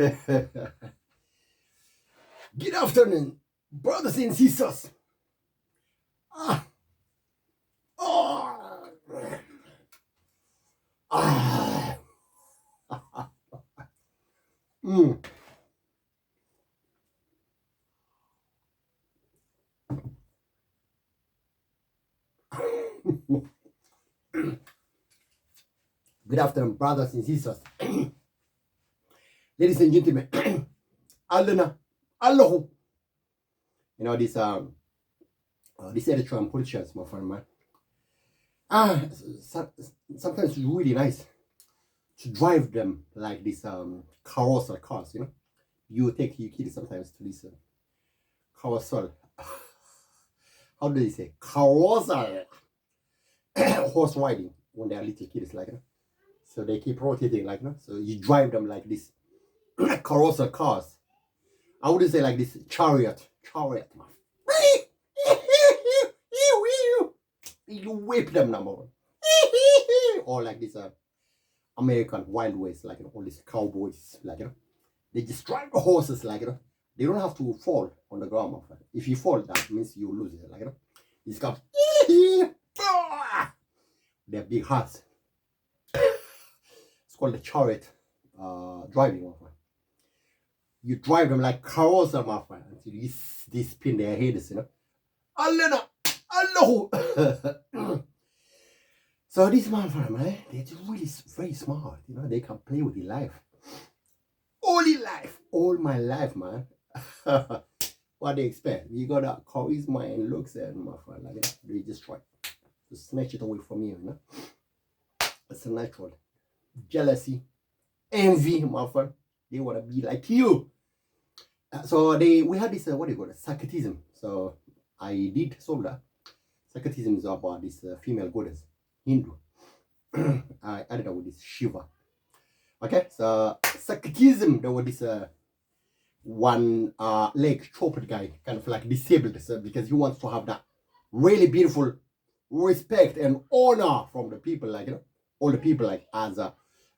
Good afternoon, brothers and sisters. Ah, oh, ah, mm. Good afternoon, brothers and sisters. Ladies and gentlemen, Alena, Allahu. You know this Eritrean politicians, my friend, man. Ah, sometimes it's really nice to drive them like this carousel cars. You take your kids sometimes to this carousel. How do they say carousel? Horse riding when they are little kids, so they keep rotating, so you drive them like this carousel cars. I wouldn't say like this chariot, man. You whip them, number one. Or like this American Wild West, all these cowboys, they just drive the horses, they don't have to fall on the ground, my friend. If you fall, that means you lose it, It's got they're big hearts. It's called the chariot driving, my friend. You drive them like carousel, my friend, until they spin their heads, Alena, Allahu. So this man, man, they're really very smart, they can play with your life. All my life, man. What they expect? You got that charisma and looks, and my friend, they just try to snatch it away from you, It's a natural jealousy, envy, my friend. They want to be like you. So we had this what do you call it, Sakhatism. So I did solve that. Sakhatism is about this female goddess, Hindu. I added up with this Shiva. Okay, so Sakhatism, there was this one leg chopped guy, kind of like disabled, because he wants to have that really beautiful respect and honor from the people, all the people, as a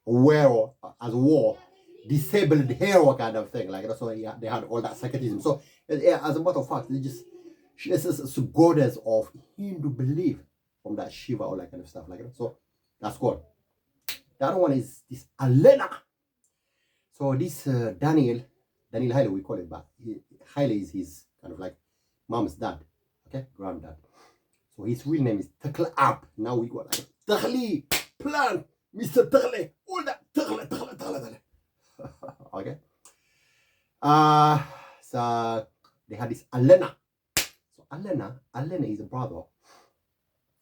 war disabled hero kind of thing, so they had all that Sakhatism. So as a matter of fact, this is a goddess of Hindu belief from that Shiva, all that kind of stuff, so that's God. The other one is this Alena. So this Daniel Haile, we call it, but Haile is his kind of like mom's dad, okay, granddad. So his real name is Takle Ab. Now we got Takli, Plan, Mr. Takle, all that Takle. Okay. So they had this Alena. So Alena is a brother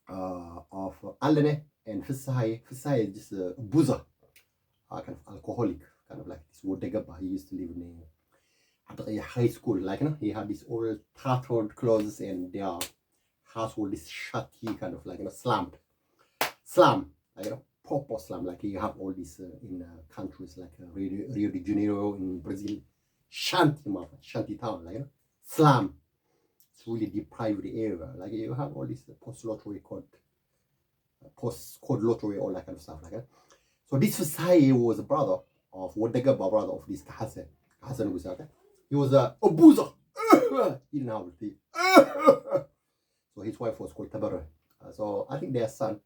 of Alene and Fisai. Fisai is just a boozer, kind of alcoholic, kind of like this Wodegaba. He used to live in a high school, he had these old tattered clothes, and their house was this shutty, kind of slum, proper slum, you have all these in countries like Rio de Janeiro in Brazil, shanty town, slum. It's really deprived area, you have all this post-code lottery, all that kind of stuff, So this Fasai was a brother of Wodegaba, brother of this Hassan Gusaka. He was a boozer. He didn't have a teeth. So his wife was called Tabara. So I think their son,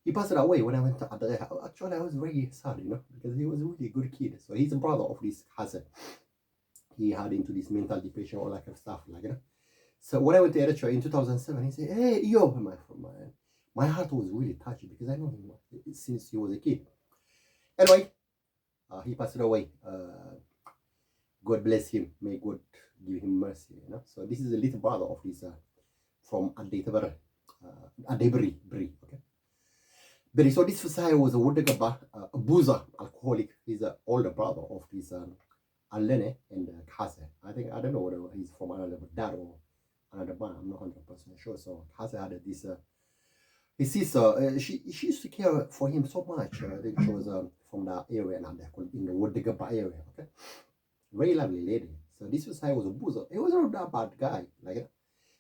he passed away when I went to Adreha. Actually, I was very sad, because he was a really good kid. So he's a brother of this Hassan. He had into this mental depression, all that kind of stuff, So when I went to Eritrea in 2007, he said, "Hey, yo, my heart was really touched because I know him since he was a kid." Anyway, he passed away. God bless him. May God give him mercy. So this is a little brother of his from Adebri, okay. But so this Fasai was a Wodegaba, a boozer, alcoholic. He's an older brother of this Alene and Kase. I don't know whether he's from another dad or another man. I'm not 100% sure. So Kase had this. His sister, she used to care for him so much. I think she was from that area, and they're called in the Wodegaba area, okay. Very lovely lady. So this Fasai was a boozer. He was not that bad guy,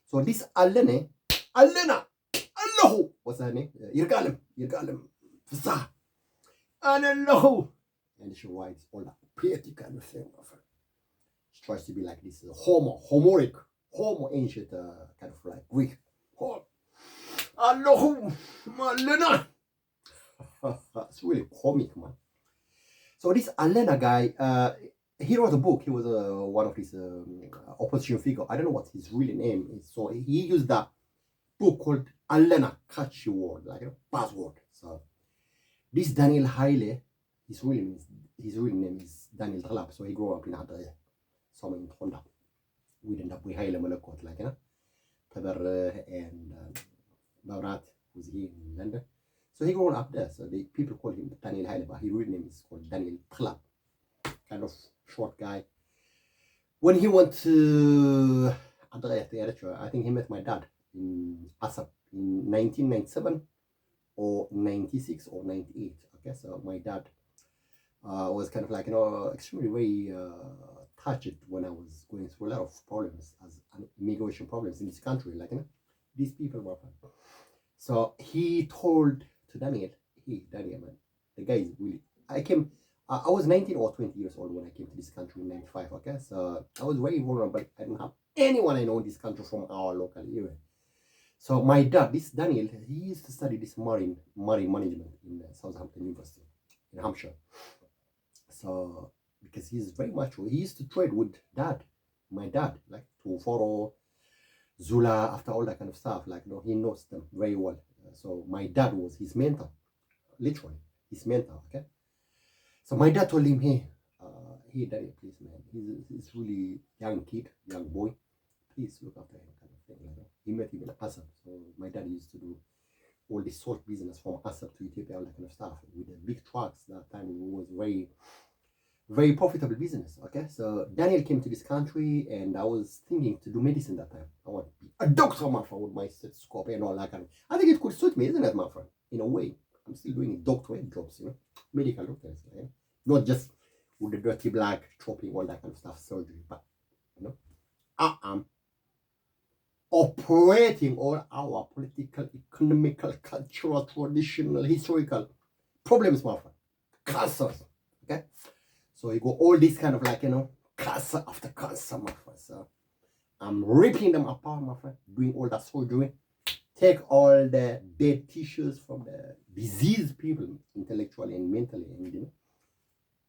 So this Alena, Allahu, what's her name? Yirgalem, Fasa, Allahu, and she writes all that. pretty kind of thing, my friend. She tries to be like this homo ancient kind of like Greek. Allahu Malena. It's really comic, man. So this Alena guy, he wrote a book. He was one of his opposition figure. I don't know what his real name is. So he used that book called Alena catchy word, like buzzword. So this Daniel Haile, his real name is Daniel Talab. So he grew up in Adre, somewhere in Honda. We ended up with Haile Malakot, like Taber and Baurat, who's here in London. So he grew up there. So the people call him Daniel Haile, but his real name is called Daniel Talab. Kind of short guy. When he went to Adre, the editor, I think he met my dad in Assab in 1997 or 96 or 98. Okay, so my dad was kind of like, extremely very touched when I was going through a lot of problems as immigration problems in this country, like these people were fine. So he told to Daniel, Daniel, man, the guy is really, I was 19 or 20 years old when I came to this country in 95, okay? So I was very vulnerable. I didn't have anyone I know in this country from our local area. So my dad, this Daniel, he used to study this marine management in Southampton University in Hampshire. So because he's very mature, he used to trade with my dad, like to follow Zula, after all that kind of stuff. Like, he knows them very well. So my dad was his mentor, literally his mentor, okay? So my dad told him, hey, Daniel, please, man, he's really young kid, young boy. Please look after him, kind of thing. He met him in Assab. So my dad used to do all this salt business from Assab to Ethiopia, all that kind of stuff with the big trucks. That time it was very, very profitable business. Okay, so Daniel came to this country, and I was thinking to do medicine that time. I want to be a doctor, my friend, with my stethoscope and all that kind of. I think it could suit me, isn't it, my friend? In a way, I'm still doing doctorate jobs, medical doctors, not just with the dirty black chopping, all that kind of stuff, surgery, but I am operating all our political, economical, cultural, traditional, historical problems, my friend. Cancers. Okay? So you go all this kind of like, cancer after cancer, my friend. So I'm ripping them apart, my friend, doing all that surgery. Take all the dead tissues from the diseased people, intellectually and mentally, and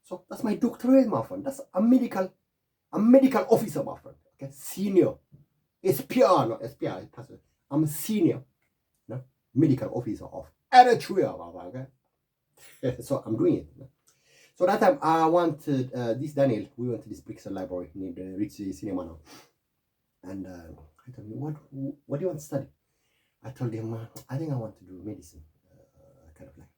So that's my doctorate, my friend. That's a medical officer, my friend. Okay, senior. SPR, not SPR, I'm a senior medical officer of Eritrea, my friend. Okay? So I'm doing it. So that time I wanted this Daniel, we went to this Brixton library named the Ritzy Cinema now. And I told him, what do you want to study? I told him, I think I want to do medicine. Kind of like.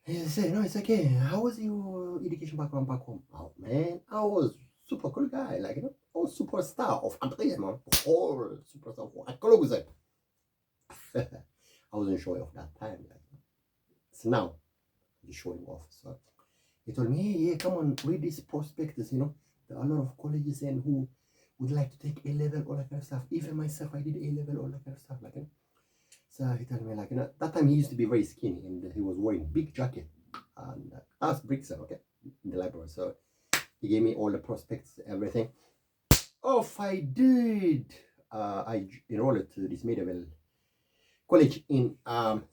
He said, no, it's okay. How was your education background back home? Oh, man, I was super cool guy. Like, I was superstar of Andrea, man. Whole superstar of Akologuze. I wasn't showing off that time. Like, so now, he's showing off. So he told me, yeah, come on, read this prospectus, There are a lot of colleges and who would like to take A-level, all that kind of stuff. Even myself, I did A-level, all that kind of stuff. Like, So he told me, like, that time he used to be very skinny and he was wearing big jacket. And that's Brixton, okay, in the library. So he gave me all the prospects, everything. Off I did. I enrolled to this medieval college in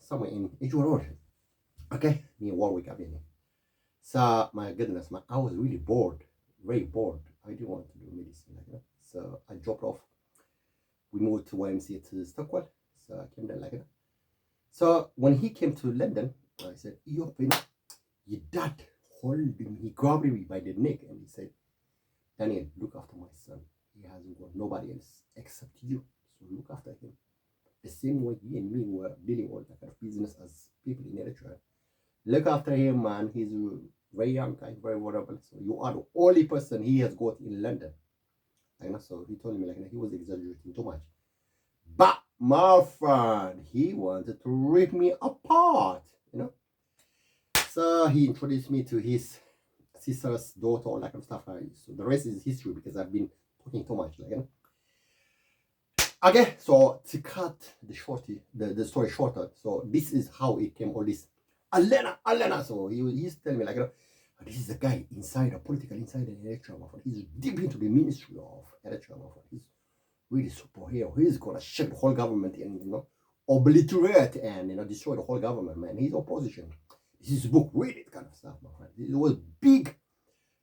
somewhere in Edgeware Road. Okay, near Warwick Avenue. So my goodness, man, I was really bored, very bored. I didn't want to do medicine, like So I dropped off. We moved to YMCA to Stockwell. So I came there like that. So when he came to London, I said, your dad hold him. He grabbed me by the neck and he said, Daniel, look after my son. He hasn't got nobody else except you. So look after him. The same way he and me were dealing all that kind of business as people in Eritrea. Look after him, man. He's very young guy, very vulnerable. So you are the only person he has got in London. So he told me like he was exaggerating too much. But my friend, he wanted to rip me apart, So he introduced me to his sister's daughter, all that kind of stuff. So the rest is history because I've been talking too much, Okay, so to cut the story shorter, so this is how it came, all this. Alena. So he used to tell me, This is a guy inside Eritrea, my friend. He's deep into the ministry of Eritrea, my friend. He's really superhero. He's gonna shake the whole government and obliterate and destroy the whole government, man. He's opposition. This is book, read it kind of stuff, my friend. It was big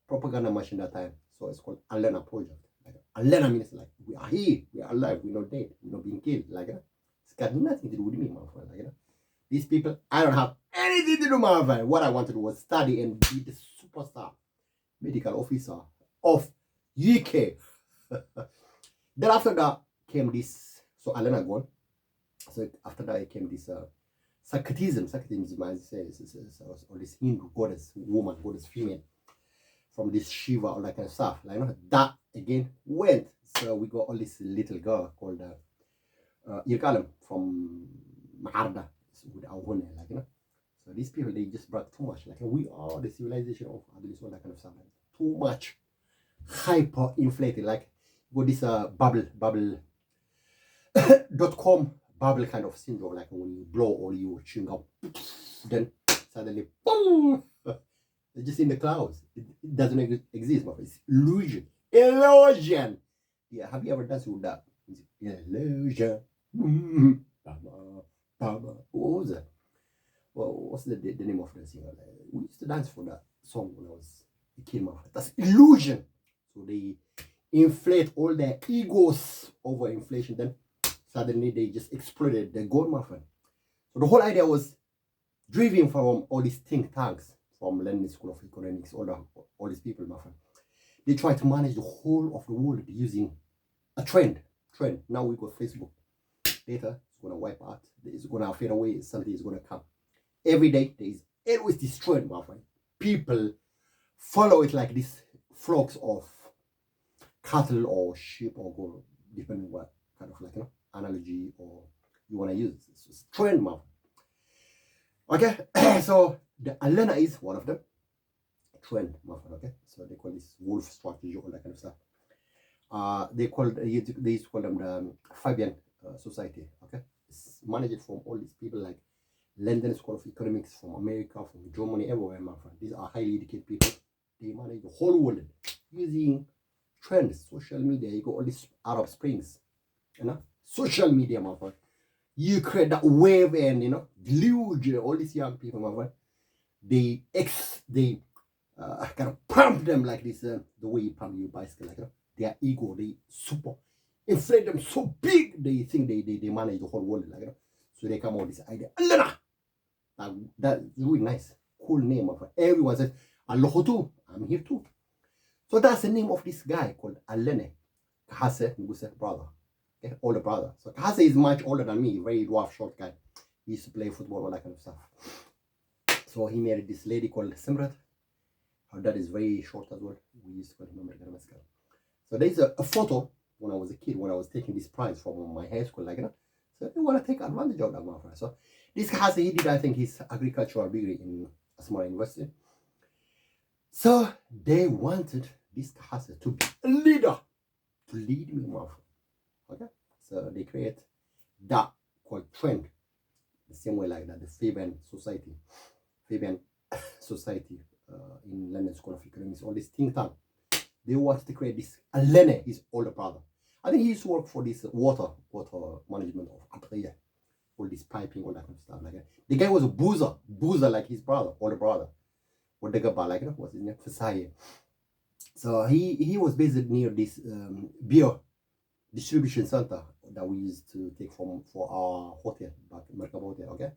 propaganda machine that time. So it's called Alena Project. Like Alena means like we are here, we are alive, we're not dead, we're not being killed. Like it's got nothing to do with me, my friend. Like these people, I don't have anything to do, my friend. What I wanted to was study and be the superstar medical officer of UK. Then after that came this, so Alena gone. So after that came this Sakhatism. Sakhatism, I say, is all this Hindu goddess, woman, goddess, female, from this Shiva, all that kind of stuff. Like that again went. So we got all this little girl called Irkalem from Maharda with our honor, like So these people, they just brought too much. Like we are the civilization of this, all that kind of stuff. Like, too much hyper inflated. Like got this bubble.com bubble kind of syndrome, like when you blow all your chewing gum, then suddenly boom, it's just in the clouds. It doesn't exist, but it's illusion. Yeah, have you ever danced with that? Illusion. What was that? Well, what's the name of the singer? We used to dance for that song when I was a kid. That's illusion. So they inflate all their egos over inflation. Then suddenly they just exploded. They're gone, my friend. So the whole idea was driven from all these think tanks, from London School of Economics, all these people, my friend. They try to manage the whole of the world using a trend. Now we got Facebook. Data is going to wipe out. It's going to fade away. Something is going to come. Every day, there is always this trend, my friend. People follow it like this flocks of cattle or sheep or goat, depending what kind of analogy or you want to use. It's trend, my friend. Okay, so the Alena is one of them. Trend, my friend. Okay, so they call this wolf strategy, all that kind of stuff. They used to call them the Fabian Society. Okay, it's managed from all these people like London School of Economics, from America, from Germany, everywhere, my friend. These are highly educated people. They manage the whole world using trends, social media. You got all these Arab Springs, social media, my friend. You create that wave and deluge all these young people, my friend. They kind of pump them like this, the way you pump your bicycle, like their ego, they super inflate them so big they think they manage the whole world, like so they come out with this idea. Alena! That's really nice, cool name of everyone says Aloha too, I'm here too. So that's the name of this guy called Alena Kahase Nguse's brother, okay, older brother. So Kahase is much older than me, very dwarf, short guy. He used to play football, all that kind of stuff. So he married this lady called Simrat. Her dad is very short as well. We used to call him American Mascara. So there's a photo when I was a kid, when I was taking this prize from my high school, like so they want to take advantage of that, my friend. So this Kahase, he did, I think, his agricultural degree in Asmara University. So they wanted this Kahase to be a leader, to lead me, my friend. Okay, so they create that called trend, the same way like that, the Fabian Society in London School of Economics, all this think tank. They wanted to create this. Alena, his older brother, I think he used to work for this water management of Atreya, all this piping, all that kind of stuff like that. The guy was a boozer like his brother, older brother. What the guy like what's his name? Fasaye. So he was based near this beer distribution center that we used to take for our hotel back in Merkaba Hotel, okay?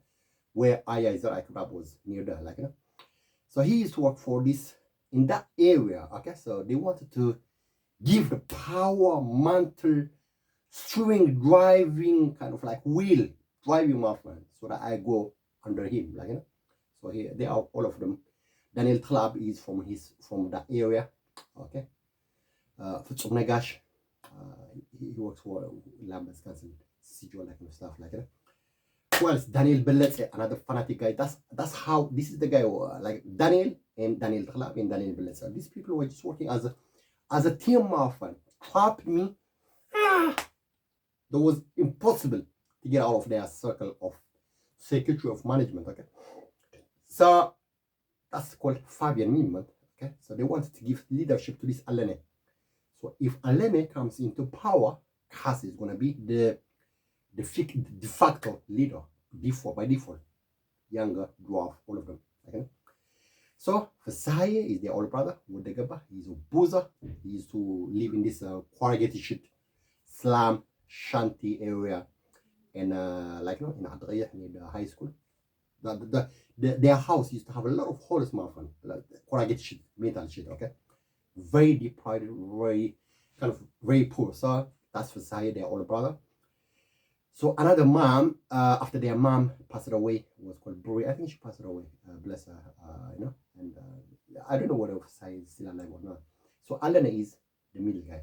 Where Aya Izar Ikrab was near there, like So he used to work for this in that area, okay? So they wanted to give the power mantle string driving kind of like wheel driving my friend, so that I go under him, like So here they are, all of them. Daniel Tlab is from that area, okay? Futsum Nagash, he works for Lambeth Council, Sijo, like stuff like that. Who else? Daniel Belletze, another fanatic guy. That's how this is the guy like Daniel Tlab and Daniel Belletze. These people were just working as a team, my friend. Trapped me. That was impossible to get out of their circle of secretary of management, okay? So That's called Fabian movement. Okay, so they wanted to give leadership to this Alene. So if Alene comes into power, Khas is going to be the de facto leader by default. Younger, dwarf, all of them. Okay? So Fasaye is their older brother, Wodegaba. He's a boozer. He used to live in this corrugated shit slum shanty area, and like in Adria near the high school. Their house used to have a lot of holes, my friend, like corrugated shit, metal shit. Okay, very deprived, very poor. So that's Fasaye, their older brother. So another mom, after their mom passed away, was called Buri. I think she passed away. Bless her, And I don't know whether Fasaye is still alive or not. So Alene is the middle guy,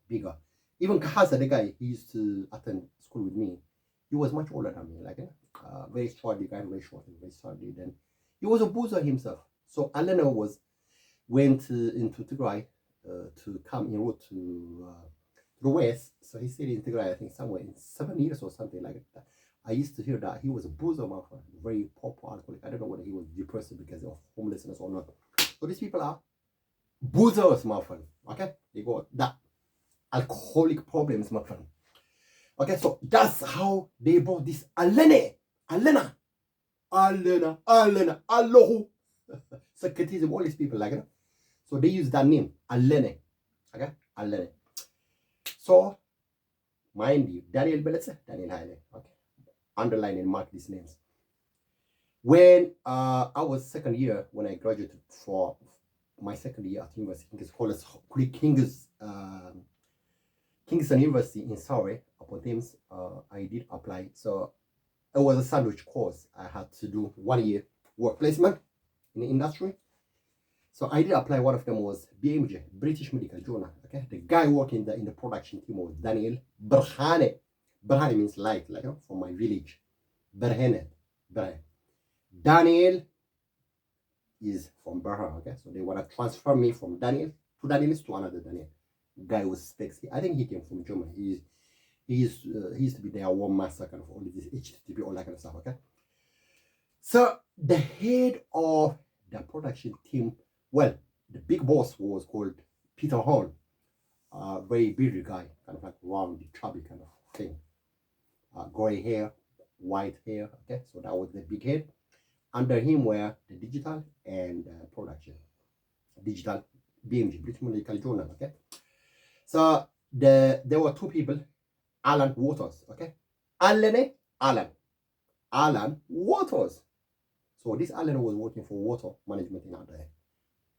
bigger. Even Kahasa, the guy, he used to attend school with me. He was much older than me, like very short, the guy, very short and very sturdy. Then he was a boozer himself. So Alene went into Tigray to come in route to the west. So he stayed in Tigray, I think somewhere in 7 years or something like that. I used to hear that he was a boozer, my friend, very popular alcoholic. I don't know whether he was depressed because of homelessness or not. So these people are boozers, my friend. Okay, they got that alcoholic problems, my friend. Okay, so that's how they brought this Alena, Allahu. Secretism, all these people, like, so they use that name, Alene. Okay, Alene. So, mind you, Daniel Beletse, Daniel Haile. Okay, underline and mark these names. When I was second year, when I graduated for my second year at university, it's called Kingston University in Surrey upon Thames. I did apply. So it was a sandwich course. I had to do 1 year work placement in the industry. So I did apply. One of them was BMJ, British Medical Journal. Okay, the guy working in the production team was Daniel Berhane. Berhane means light, like from my village. Berhane. Daniel is from Berhane. Okay, so they want to transfer me from Daniel to another Daniel. Guy was sexy. I think he came from Germany. He used to be their war master, kind of all this HTTP, all that kind of stuff. Okay. So the head of the production team, well, the big boss was called Peter Horn, very bearded guy, kind of like round, chubby kind of thing, gray hair, white hair. Okay, so that was the big head. Under him were the digital and production, digital BMG, British Medical Journal. Okay. So there were two people, Alan Waters, okay? Alan Waters. So this Alan was working for water management in Adre.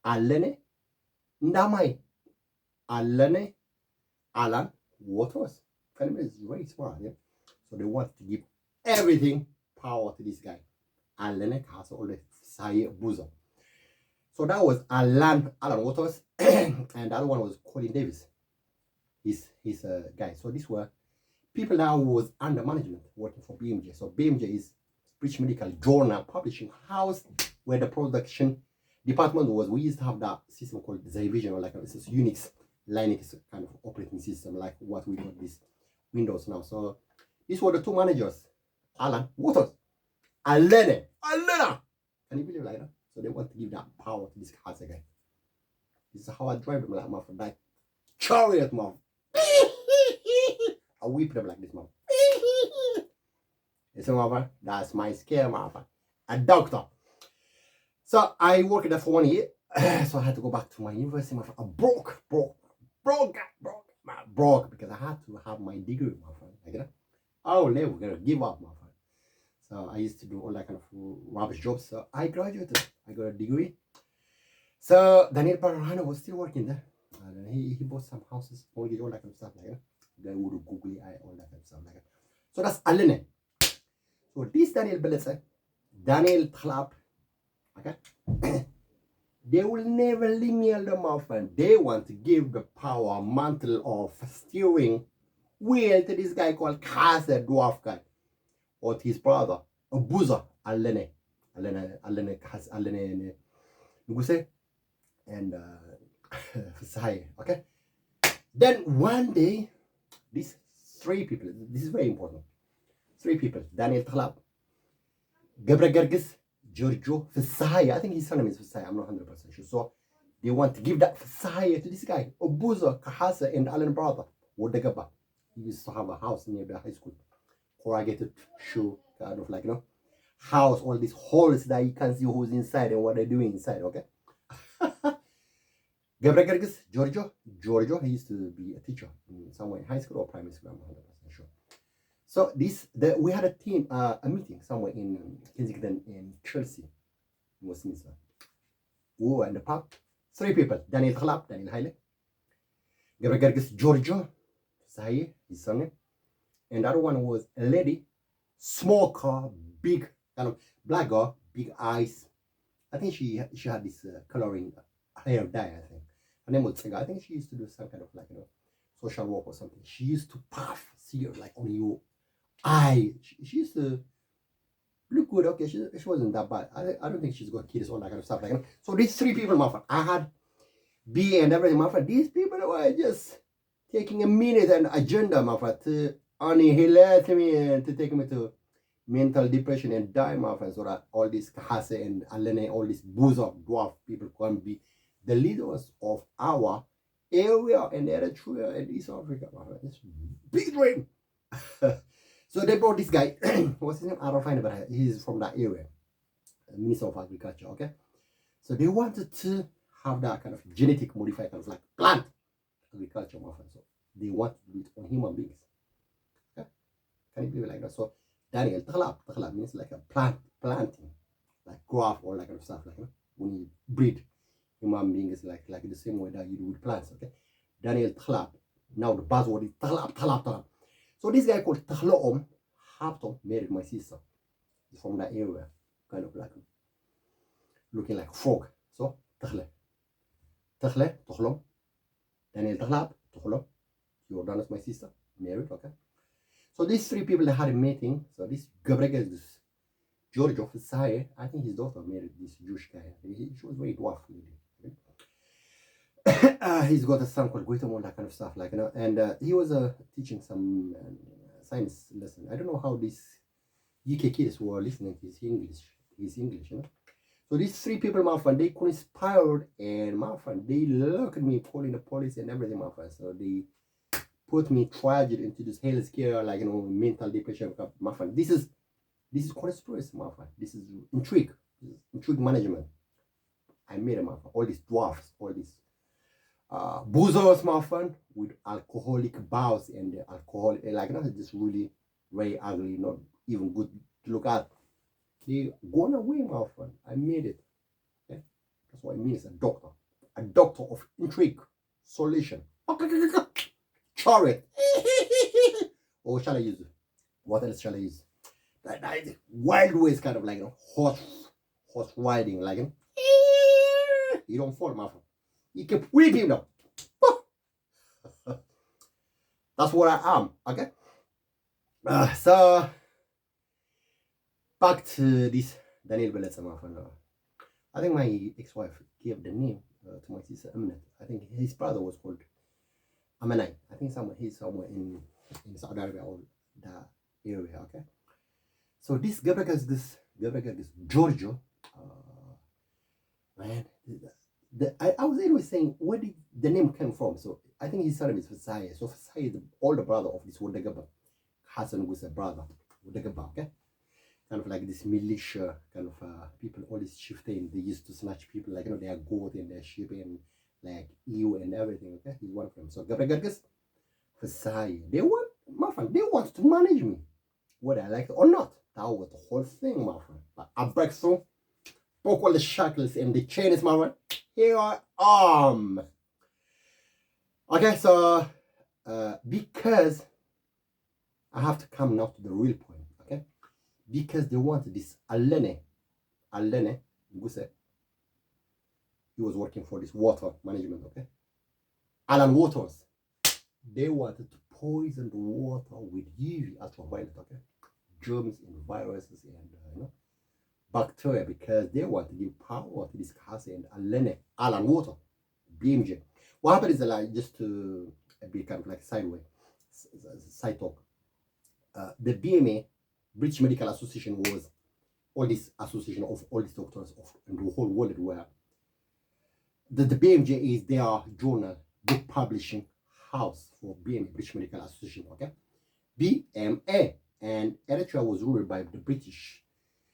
Alan Ndamai. Alan Waters. Family is very smart, yeah? So they wanted to give everything power to this guy. Alan has all the Saye Boozer. So that was Alan Waters, and the other one was Colin Davis. He's a guy. So these were people that was under management working for BMJ. So BMJ is British Medical Journal publishing house, where the production department was. We used to have that system called Xavision, or like it's a Unix, Linux kind of operating system, like what we got this Windows now. So these were the two managers, Alan Waters, Alena. Can you believe like that? So they want to give that power to this class again. This is how I drive them, like my friend, like chariot, man. I whip them like this, man. You see, mother? That's my scare, mother. A doctor. So I worked there for 1 year. So I had to go back to my university, my friend. I broke, because I had to have my degree, my friend. Like that. Oh, never gonna give up, my friend. So I used to do all that kind of rubbish jobs. So I graduated. I got a degree. So Daniel Parahano was still working there. And he bought some houses, mortgage, all that kind of stuff like that. Guy would googly eye, all that kind of stuff like that. So that's Alene. So this Daniel Beletse, Daniel Tlap, okay? They will never leave me alone, my friend. They want to give the power mantle of steering wheel to this guy called Kase Dwarf guy, or to his brother, a boozer, Alene, Nuguse, and Fasaye, okay? Then one day, these three people, this is very important. Three people, Daniel Tlap, Gebre Gergis, Giorgio Versailles. I think his surname is Versailles. I'm not 100% sure. So they want to give that Versailles to this guy, Obuzo, Kahasa, and Alan brother. Wodegaba. He used to have a house near the high school. Corrugated shoe, kind of like, house, all these holes that you can see who's inside and what they're doing inside, okay? Gabriel Gerges, Giorgio, he used to be a teacher in somewhere in high school or primary school, I'm not 100% sure. So we had a meeting somewhere in Kensington in Chelsea, in Westminster. We were in the pub, 3 people, Daniel Khalab, Daniel Haile, Gabriel Gerges, Giorgio, Sahi, his son, and the other one was a lady, small car, big, kind of black girl, big eyes. I think she had this coloring hair dye, I think. Her name was Tsega. I think she used to do some kind of like, social work or something. She used to puff serious, like on your eye. She used to look good. Okay, she wasn't that bad. I don't think she's got kids, all that kind of stuff. Like, so these 3 people, my friend, I had B and everything, my friend. These people were just taking a minute and agenda, my friend, to annihilate me and to take me to mental depression and die, my friend, so that all these Kahase and Alene, all these boozer dwarf people can be the leaders of our area and Eritrea and East Africa, my friend. It's big dream. So they brought this guy, what's his name? I don't find it, but he's from that area, Minister of Agriculture, okay? So they wanted to have that kind of genetic modified kind of like plant agriculture, my friend. So they want to do it on human beings. Okay? Can you believe it like that? So Daniel, Takhlab means like a planting, like graph or like kind of stuff, like when you breed human beings, like the same way that you do with plants, okay? Daniel Takhlab. Now the buzzword is Takhlab. So this guy called Takhloom Hapton married my sister. He's from that area, kind of like looking like a frog. So Takhle, Takhlom, Daniel Takhlab, Takhlom. Jordan is my sister, married, okay? So these 3 people that had a meeting. So this Gabriel, this Giorgio Versailles, I think his daughter married this Jewish guy. She was very dwarf, really. He's got a son called Guitom, all that kind of stuff, like, and he was teaching some science lesson. I don't know how these UK kids were listening to his English, So these 3 people, my friend, they conspired, and my friend, they looked at me calling the police and everything, my friend. So they put me tragic into this health care, like, mental depression, my friend. This is conspiracy, my friend. This is intrigue management. I made them, my friend. All these dwarfs, all these boozers, my friend, with alcoholic bowels and the alcohol, like, just really very ugly, not even good to look at. They gone away, my friend. I made it. Okay? That's what it means, a doctor of intrigue, solution. Chariot. Or shall I use it? What else shall I use? That wild ways, kind of like horse riding, like, you don't fall, my friend. You keep weeping now. That's what I am, okay? So back to this Daniel Beletsa, my friend. I think my ex-wife gave the name to my sister Amnet. I think his brother was called Amanai. I think he's somewhere in Saudi Arabia or that area, okay? So this Gabriel, this Giorgio, man, I was anyway saying, where did the name come from? So I think his surname is Versailles. So Versailles is the older brother of this Wodegaba. Hassan was a brother, Wodegaba, okay? Kind of like this militia kind of people, all these chieftains, they used to snatch people, like, their goat and their sheep and like ewe and everything, okay? He's one of them. So Gabriel Gerges, Versailles, they want to manage me, whether I like it or not. That was the whole thing, my friend. But I break through, broke all the shackles and the chains, my friend. Here I am. Okay, so because I have to come now to the real point, okay? Because they wanted this Alene Guse. He was working for this water management, okay? Alan Waters. They wanted to poison the water with UV ultraviolet, okay? Germs and viruses and bacteria, because they want to give power to this Kasi and Alan Water, BMJ. What happened is, like, just to be kind of like side talk. The BMA, British Medical Association, was all this association of all these doctors of in the whole world, where the BMJ is their journal, book publishing house for BMA, British Medical Association, okay? BMA. And Eritrea was ruled by the British